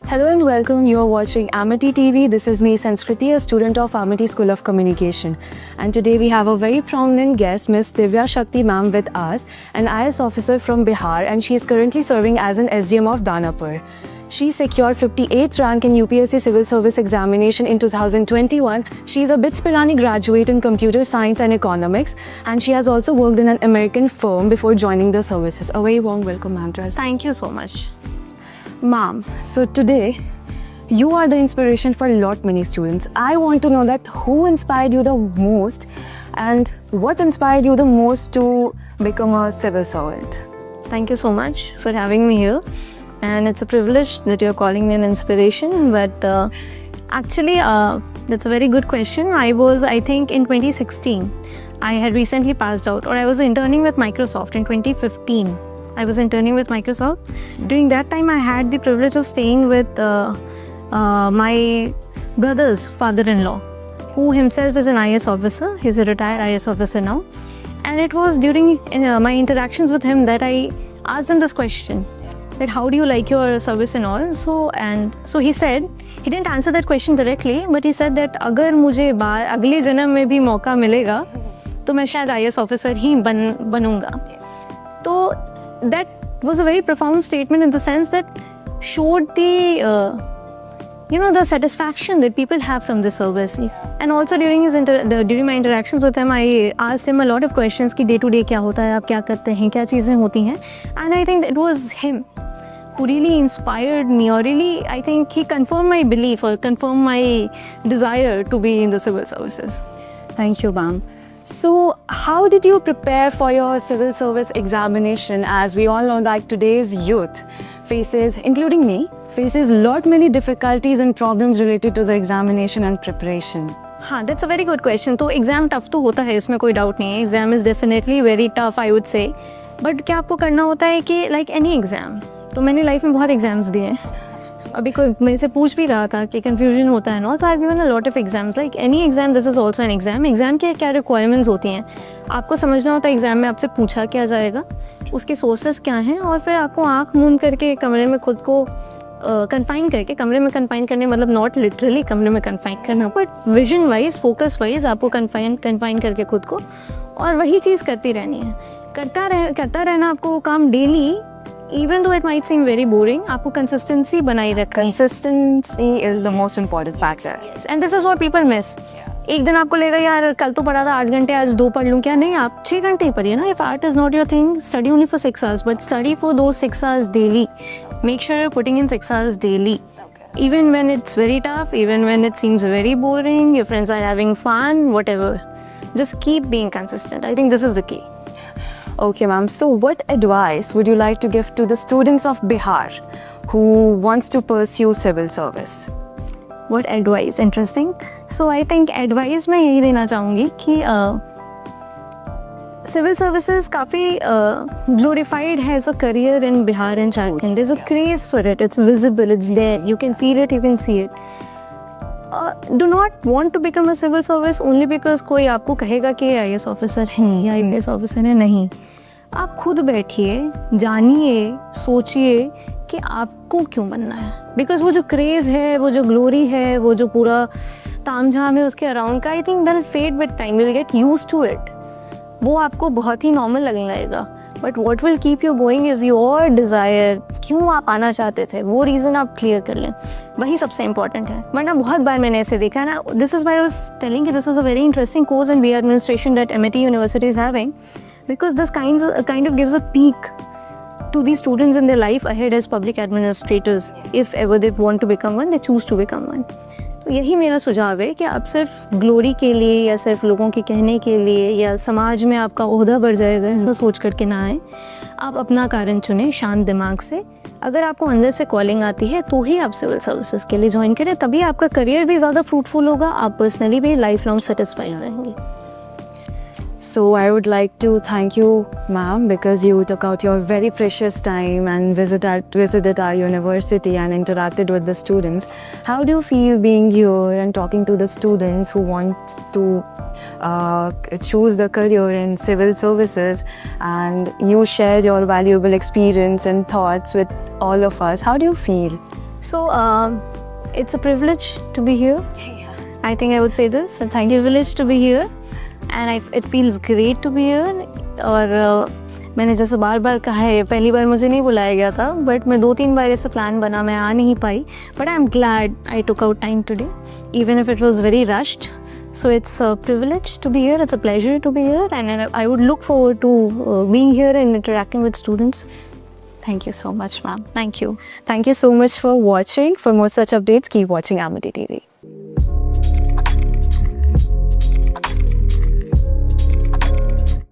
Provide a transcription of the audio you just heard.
Hello and welcome. You are watching Amity TV. This is me, Sanskriti, a student of Amity School of Communication. And today we have a very prominent guest, Miss Divya Shakti ma'am with us, an IS officer from Bihar, and she is currently serving as an SDM of Danapur. She secured 58th rank in UPSC Civil Service Examination in 2021. She is a BITS Pilani graduate in Computer Science and Economics, and she has also worked in an American firm before joining the services. A very warm welcome, ma'am, to us. Thank you so much. Ma'am, so today you are the inspiration for a lot many students. I want to know that who inspired you the most and what inspired you the most to become a civil servant? Thank you so much for having me here. And it's a privilege that you're calling me an inspiration. But actually, that's a very good question. I think in 2016, I had recently passed out, or I was interning with Microsoft in 2015. I was interning with Microsoft. During that time, I had the privilege of staying with my brother's father-in-law, who himself is an IS officer. He's a retired IS officer now. And it was during my interactions with him that I asked him this question, that how do you like your service and all? So he said, he didn't answer that question directly, but he said that अगर मुझे अगले जन्म में भी मौका मिलेगा, तो मैं शायद IS officer ही बनूंगा. तो that was a very profound statement in the sense that showed the the satisfaction that people have from the service. And also during my interactions with him, I asked him a lot of questions कि day to day क्या होता है, आप क्या करते हैं, क्या चीज़ें होती हैं. And I think it was him who really inspired me, or really I think he confirmed my belief or confirmed my desire to be in the civil services. Thank you, ma'am. So, how did you prepare for your civil service examination? As we all know that today's youth faces, including me, faces lot many difficulties and problems related to the examination and preparation. हाँ, that's a very good question. तो exam tough तो होता है, इसमें कोई doubt नहीं है. Exam is definitely very tough, I would say. But क्या आपको करना होता है कि like any exam, तो मैंने लाइफ में बहुत एग्जाम्स दिए हैं. अभी कोई मेरे से पूछ भी रहा था कि कन्फ्यूजन होता है ना, तो I given a lot of exams. Like any exam, this is also an exam. Exam के क्या रिक्वायरमेंट्स होती हैं, आपको समझना होता है एग्जाम में आपसे पूछा क्या जाएगा, उसके सोर्सेज क्या हैं, और फिर आपको आँख मूंद करके कमरे में खुद को कन्फाइन करके, कमरे में कन्फाइन करने मतलब नॉट लिटरली कमरे में कन्फाइन करना, but vision wise, focus wise आपको कन्फाइन करके खुद को, और वही चीज़ करती रहनी है. करता रहना आपको वो काम daily. Even though it might seem very boring, आपको consistency बनाई रखनी. Consistency is the most important factor. Yes, and this is what people miss. एक दिन आपको लगेगा यार कल तो पढ़ा था 8 घंटे, आज 2 पढ़ लूँ क्या? नहीं, आप 6 घंटे ही पढ़िए ना. If art is not your thing, study only for 6 hours, but study for those 6 hours daily. Make sure you're putting in 6 hours daily. Even when it's very tough, even when it seems very boring, your friends are having fun, whatever. Just keep being consistent. I think this is the key. Okay, ma'am. So, what advice would you like to give to the students of Bihar who wants to pursue civil service? What advice? Interesting. So, I think advice मैं यही देना चाहूँगी कि civil services काफ़ी glorified as a career in Bihar and Jharkhand. There's a craze for it. It's visible. It's there. You can feel it. You can see it. Do not want to become a civil service only because कोई आपको कहेगा कि IAS officer हैं या IPS officer है. नहीं, आप खुद बैठिए, जानिए, सोचिए कि आपको क्यों बनना है. बिकॉज वो जो क्रेज़ है, वो जो ग्लोरी है, वो जो पूरा ताम झाम है उसके अराउंड का, I think that fade with time, you will get used to it. वो आपको बहुत ही नॉर्मल लगने लगेगा. But what will keep you going is your desire. क्यों आप आना चाहते थे, वो रीज़न आप क्लियर कर लें, वही सबसे इंपॉर्टेंट है. वरना बहुत बार मैंने ऐसे देखा है ना. This is why I was telling कि this is a very interesting course in BA administration that MIT university is having, because this kind of gives a peek to the students in their life ahead as public administrators. If ever they want to become one, they choose to become one. तो यही मेरा सुझाव है कि आप सिर्फ glory के लिए या सिर्फ लोगों के कहने के लिए या समाज में आपका ओहदा बढ़ जाएगा ऐसा सोच करके ना आए. आप अपना कारण चुनें शांत दिमाग से. अगर आपको अंदर से कॉलिंग आती है तो ही आप सिविल सर्विसेज के लिए ज्वाइन करें. तभी आपका करियर भी ज़्यादा फ्रूटफुल होगा, आप पर्सनली भी लाइफ लॉन्ग सेटिस्फाइड रहेंगे. So I would like to thank you, ma'am, because you took out your very precious time and visited our university and interacted with the students. How do you feel being here and talking to the students who want to choose the career in civil services, and you share your valuable experience and thoughts with all of us? How do you feel? So it's a privilege to be here. I think I would say this. It's a privilege to be here, and it feels great to be here. और मैंने जैसे बार बार कहा है, पहली बार मुझे नहीं बुलाया गया था, बट मैं 2-3 बार ऐसा प्लान बना, मैं आ नहीं पाई. But I am glad I took out time today, even if it was very rushed. So it's a privilege to be here, it's a pleasure to be here, and I would look forward to being here and interacting with students. Thank you so much, ma'am. Thank you. Thank you so much for watching. For more such updates, keep watching Amity TV.